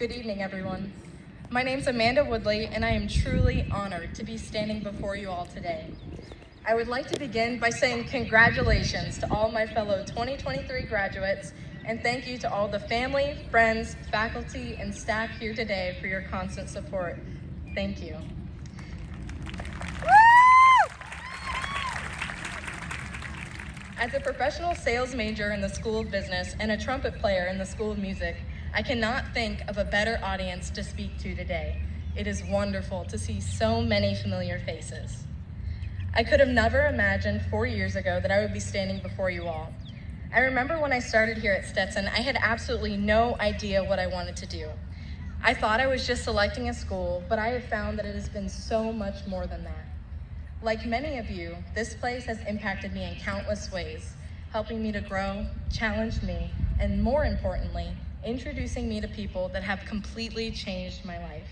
Good evening, everyone. My name's Amanda Woodley, and I am truly honored to be standing before you all today. I would like to begin by saying congratulations to all my fellow 2023 graduates, and thank you to all the family, friends, faculty, and staff here today for your constant support. Thank you. As a professional sales major in the School of Business and a trumpet player in the School of Music, I cannot think of a better audience to speak to today. It is wonderful to see so many familiar faces. I could have never imagined 4 years ago that I would be standing before you all. I remember when I started here at Stetson, I had absolutely no idea what I wanted to do. I thought I was just selecting a school, but I have found that it has been so much more than that. Like many of you, this place has impacted me in countless ways, helping me to grow, challenge me, and more importantly, introducing me to people that have completely changed my life.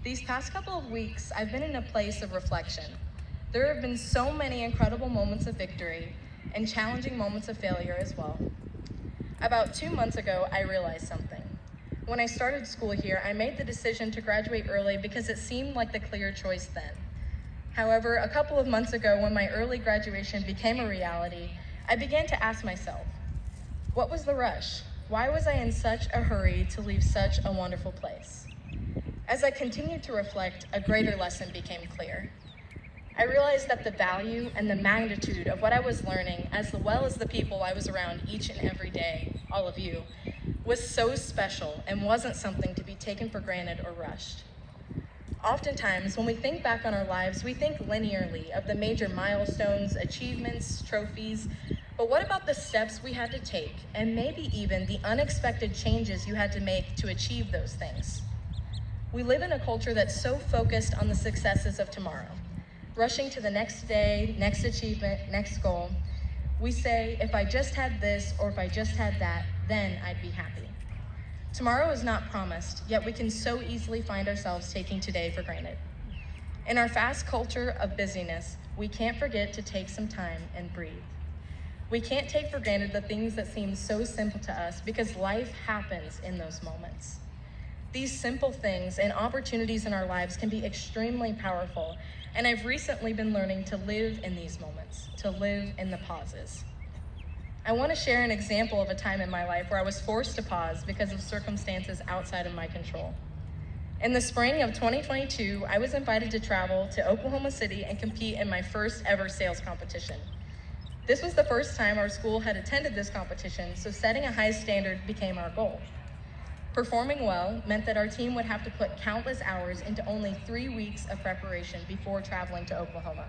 These past couple of weeks, I've been in a place of reflection. There have been so many incredible moments of victory and challenging moments of failure as well. About 2 months ago, I realized something. When I started school here, I made the decision to graduate early because it seemed like the clear choice then. However, a couple of months ago, when my early graduation became a reality, I began to ask myself, what was the rush? Why was I in such a hurry to leave such a wonderful place? As I continued to reflect, a greater lesson became clear. I realized that the value and the magnitude of what I was learning, as well as the people I was around each and every day, all of you, was so special and wasn't something to be taken for granted or rushed. Oftentimes, when we think back on our lives, we think linearly of the major milestones, achievements, trophies, but what about the steps we had to take, and maybe even the unexpected changes you had to make to achieve those things? We live in a culture that's so focused on the successes of tomorrow, rushing to the next day, next achievement, next goal. We say, if I just had this or if I just had that, then I'd be happy. Tomorrow is not promised, yet we can so easily find ourselves taking today for granted. In our fast culture of busyness, we can't forget to take some time and breathe. We can't take for granted the things that seem so simple to us because life happens in those moments. These simple things and opportunities in our lives can be extremely powerful, and I've recently been learning to live in these moments, to live in the pauses. I want to share an example of a time in my life where I was forced to pause because of circumstances outside of my control. In the spring of 2022, I was invited to travel to Oklahoma City and compete in my first ever sales competition. This was the first time our school had attended this competition, so setting a high standard became our goal. Performing well meant that our team would have to put countless hours into only 3 weeks of preparation before traveling to Oklahoma.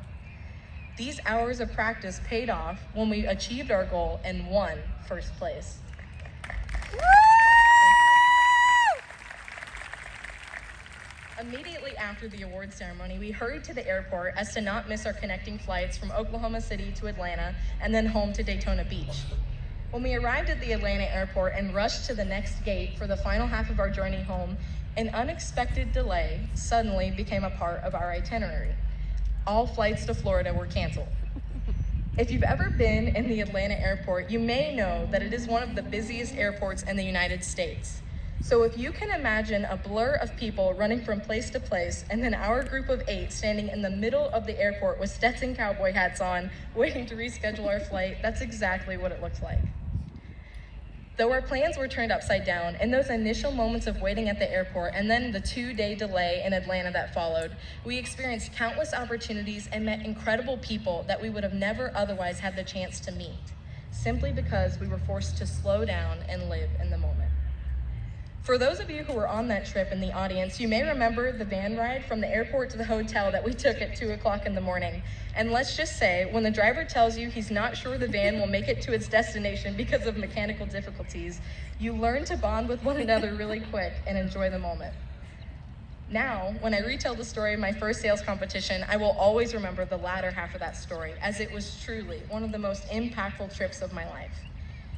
These hours of practice paid off when we achieved our goal and won first place. Immediately after the award ceremony, we hurried to the airport as to not miss our connecting flights from Oklahoma City to Atlanta and then home to Daytona Beach. When we arrived at the Atlanta airport and rushed to the next gate for the final half of our journey home, an unexpected delay suddenly became a part of our itinerary. All flights to Florida were canceled. If you've ever been in the Atlanta airport, you may know that it is one of the busiest airports in the United States. So if you can imagine a blur of people running from place to place, and then our group of 8 standing in the middle of the airport with Stetson cowboy hats on, waiting to reschedule our flight, that's exactly what it looks like. Though our plans were turned upside down, in those initial moments of waiting at the airport and then the 2-day delay in Atlanta that followed, we experienced countless opportunities and met incredible people that we would have never otherwise had the chance to meet, simply because we were forced to slow down and live in the moment. For those of you who were on that trip in the audience, you may remember the van ride from the airport to the hotel that we took at 2 o'clock in the morning. And let's just say, when the driver tells you he's not sure the van will make it to its destination because of mechanical difficulties, you learn to bond with one another really quick and enjoy the moment. Now, when I retell the story of my first sales competition, I will always remember the latter half of that story, as it was truly one of the most impactful trips of my life.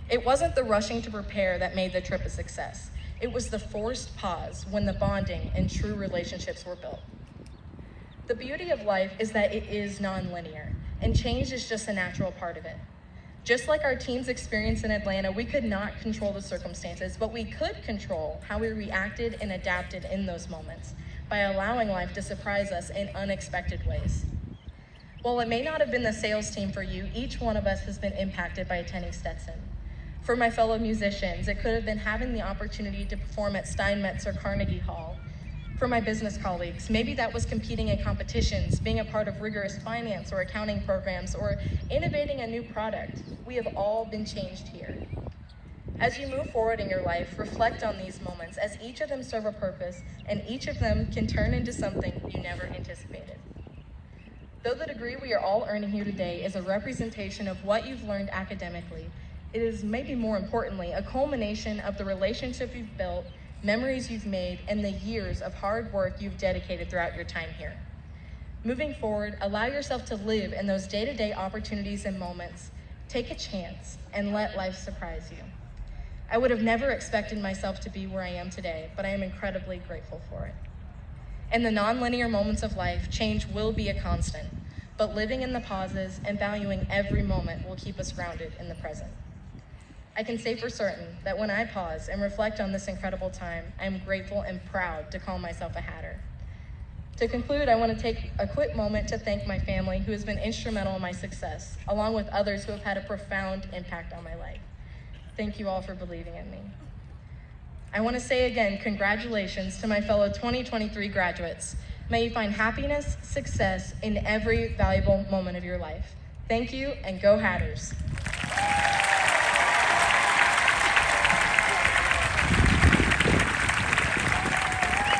It wasn't the rushing to prepare that made the trip a success. It was the forced pause when the bonding and true relationships were built. The beauty of life is that it is nonlinear, and change is just a natural part of it. Just like our team's experience in Atlanta, we could not control the circumstances, but we could control how we reacted and adapted in those moments by allowing life to surprise us in unexpected ways. While it may not have been the sales team for you, each one of us has been impacted by attending Stetson. For my fellow musicians, it could have been having the opportunity to perform at Steinmetz or Carnegie Hall. For my business colleagues, maybe that was competing in competitions, being a part of rigorous finance or accounting programs, or innovating a new product. We have all been changed here. As you move forward in your life, reflect on these moments, as each of them serve a purpose, and each of them can turn into something you never anticipated. Though the degree we are all earning here today is a representation of what you've learned academically, it is, maybe more importantly, a culmination of the relationship you've built, memories you've made, and the years of hard work you've dedicated throughout your time here. Moving forward, allow yourself to live in those day-to-day opportunities and moments. Take a chance and let life surprise you. I would have never expected myself to be where I am today, but I am incredibly grateful for it. In the non-linear moments of life, change will be a constant, but living in the pauses and valuing every moment will keep us grounded in the present. I can say for certain that when I pause and reflect on this incredible time, I am grateful and proud to call myself a Hatter. To conclude, I want to take a quick moment to thank my family, who has been instrumental in my success, along with others who have had a profound impact on my life. Thank you all for believing in me. I want to say again, congratulations to my fellow 2023 graduates. May you find happiness, success in every valuable moment of your life. Thank you, and go Hatters.